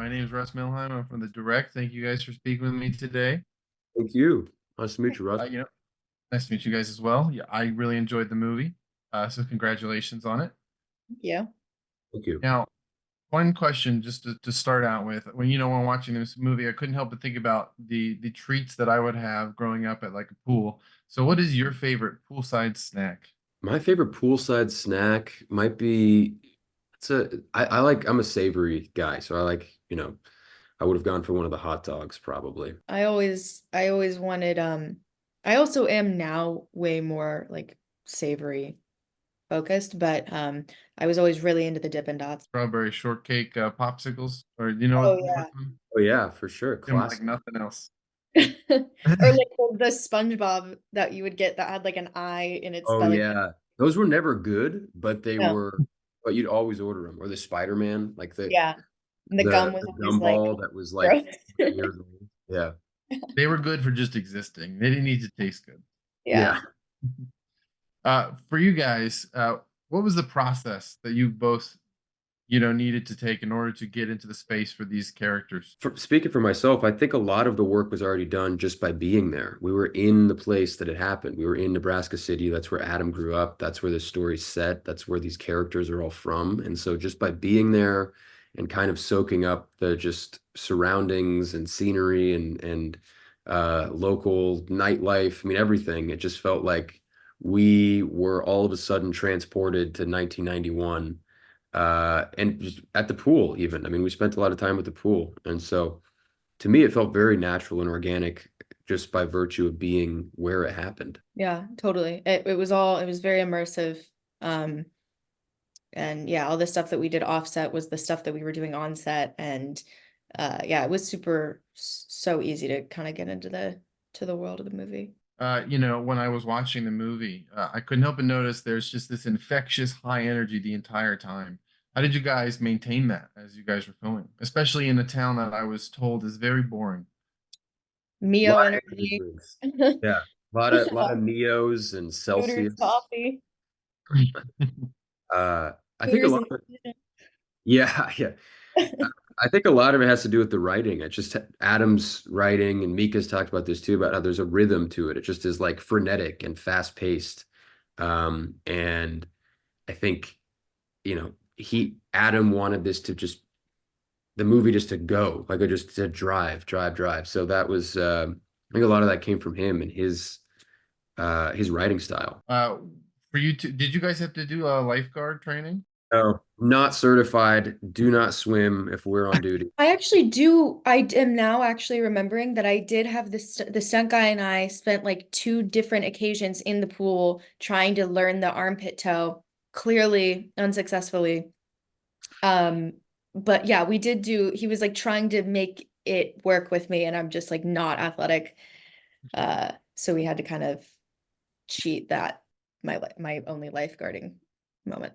My name is Russ Milheim. I'm from the Direct. Thank you guys for speaking with me today. Thank you. Nice to meet you, Russ. Nice to meet you guys as well. Yeah, I really enjoyed the movie. So congratulations on it. Yeah. Thank you. Now, one question just to start out with. When watching this movie, I couldn't help but think about the treats that I would have growing up at like a pool. So what is your favorite poolside snack? My favorite poolside snack might be I'm a savory guy, so I would have gone for one of the hot dogs probably. I always wanted I also am now way more like savory focused, but I was always really into the Dippin' Dots. Strawberry shortcake popsicles, or Oh what? Oh yeah, for sure. Them like Classic. nothing else. yeah. Or like the SpongeBob that you would get that had like an eye in its Oh belly. yeah. Those were never good, No. but you'd always order them. Or the Spider-Man, like Yeah. And the gum was the always like gumball that was like gross. 20 years old. Yeah. They were good for just existing. They didn't need to taste good. Yeah. Yeah. For you guys, what was the process that you both, needed to take in order to get into the space for these characters? Speaking for myself, I think a lot of the work was already done just by being there. We were in the place that it happened. We were in Nebraska City. That's where Adam grew up. That's where the story's set. That's where these characters are all from. And so just by being there and kind of soaking up the just surroundings and scenery and local nightlife, I mean, everything, it just felt like we were all of a sudden transported to 1991 and just at the pool even. I mean, we spent a lot of time at the pool. And so to me, it felt very natural and organic just by virtue of being where it happened. Yeah, totally. It was very immersive. Um and yeah, all the stuff that we did offset was the stuff that we were doing on set. And yeah, it was so easy to kind of get into the world of the movie. When I was watching the movie, I couldn't help but notice there's just this infectious high energy the entire time. How did you guys maintain that as you guys were filming, especially in a town that I was told is very boring? A Mio lot of energy energy. drinks. Yeah. A lot of Neos and Scooters, Celsius. coffee, I think a scooters lot and of, yeah, yeah. I think a lot of it has to do with the writing. It just Adam's writing and Mika's talked about this too, about how there's a rhythm to it. It just is like frenetic and fast paced. And I think, Adam wanted this to just the movie just to go, like I just to drive, drive, drive. So that was I think a lot of that came from him and his writing style. For you two, did you guys have to do a lifeguard training? Oh, not certified, do not swim if we're on duty. I actually do. I am now actually remembering that I did have the stunt guy and I spent like two different occasions in the pool trying to learn the armpit toe, clearly unsuccessfully. Um, but yeah, he was like trying to make it work with me and I'm just like not athletic. So we had to kind of cheat that my only lifeguarding moment.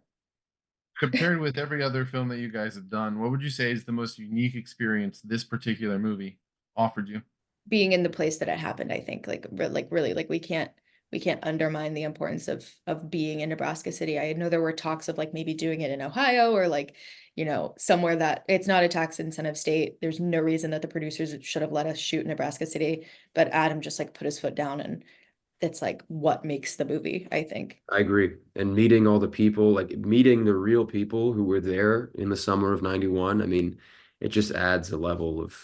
Compared with every other film that you guys have done, what would you say is the most unique experience this particular movie offered you? Being in the place that it happened, I think like really like we can't undermine the importance of being in Nebraska City. I know there were talks of like maybe doing it in Ohio or like, somewhere that it's not a tax incentive state. There's no reason that the producers should have let us shoot in Nebraska City, but Adam just like put his foot down and it's like what makes the movie, I think. I agree. And meeting all the people, like meeting the real people who were there in the summer of 91, I mean, it just adds a level of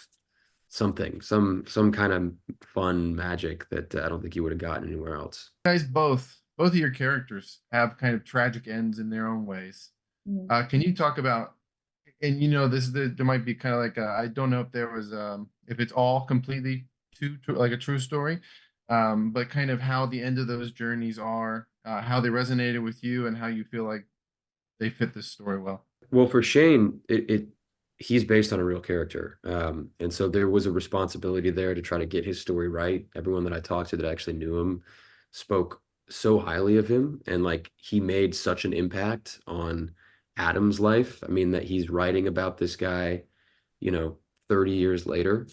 something, some kind of fun magic that I don't think you would have gotten anywhere else. Guys, both of your characters have kind of tragic ends in their own ways. Mm. Can you talk about, and there might be kind of like I don't know if there was if it's all completely like a true story, but kind of how the end of those journeys are, how they resonated with you, and how you feel like they fit this story well. Well, for Shane, he's based on a real character. And so there was a responsibility there to try to get his story right. Everyone that I talked to that actually knew him spoke so highly of him, and like he made such an impact on Adam's life. I mean, that he's writing about this guy, you know, 30 years later.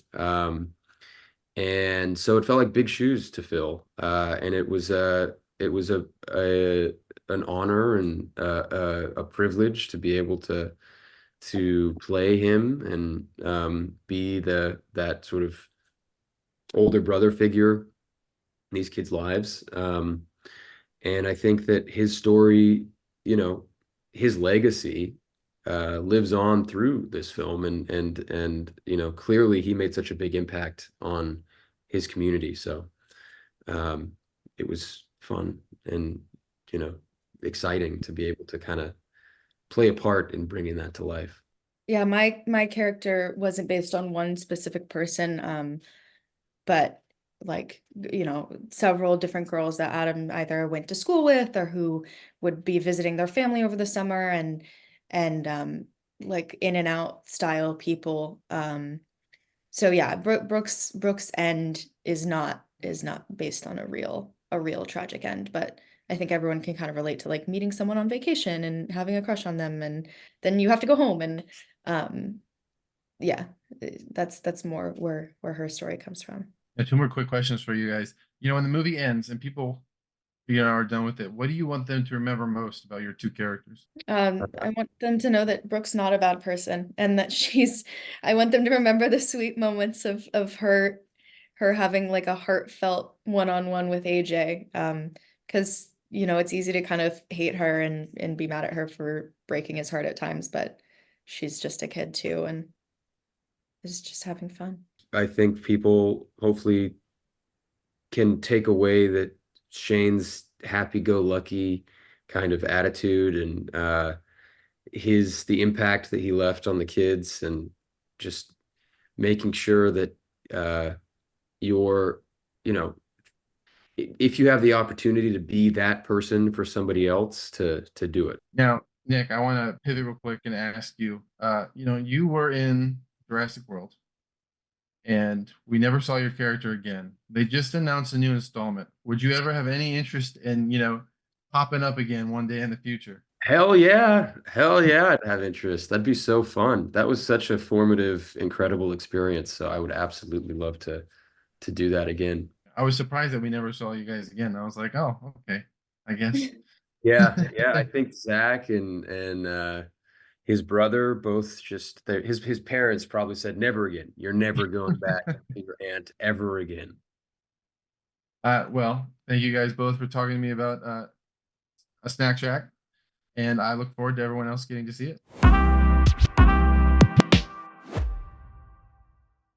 And so it felt like big shoes to fill. And it was a an honor and a privilege to be able to to play him and be that sort of older brother figure in these kids' lives. And I think that his story, you know, his legacy lives on through this film, and you know, clearly he made such a big impact on his community. So it was fun and, you know, exciting to be able to kind of play a part in bringing that to life. Yeah, my character wasn't based on one specific person, but like, you know, several different girls that Adam either went to school with or who would be visiting their family over the summer, and like in and out style people. So yeah, Brooks' end is not based on a real tragic end, but I think everyone can kind of relate to like meeting someone on vacation and having a crush on them, and then you have to go home, and um yeah, that's more where her story comes from. And two more quick questions for you guys. You know, when the movie ends and people, you know, are done with it, what do you want them to remember most about your two characters? I want them to know that Brooke's not a bad person, and that I want them to remember the sweet moments of her having like a heartfelt one-on-one with AJ. Because you know, it's easy to kind of hate her and be mad at her for breaking his heart at times, but she's just a kid too, and is just having fun. I think people hopefully can take away that Shane's happy-go-lucky kind of attitude and the impact that he left on the kids, and just making sure that uh, you're, you know, if you have the opportunity to be that person for somebody else, to do it. Now, Nick, I want to pivot real quick and ask you, you know, you were in Jurassic World and we never saw your character again. They just announced a new installment. Would you ever have any interest in, you know, popping up again one day in the future? Hell yeah. Hell yeah, I'd have interest. That'd be so fun. That was such a formative, incredible experience. So I would absolutely love to do that again. I was surprised that we never saw you guys again. I was like, oh, okay, I guess. Yeah, yeah. I think Zach and his brother both just his parents probably said, never again. You're never going back to your aunt ever again. Well, thank you guys both for talking to me about a snack shack, and I look forward to everyone else getting to see it.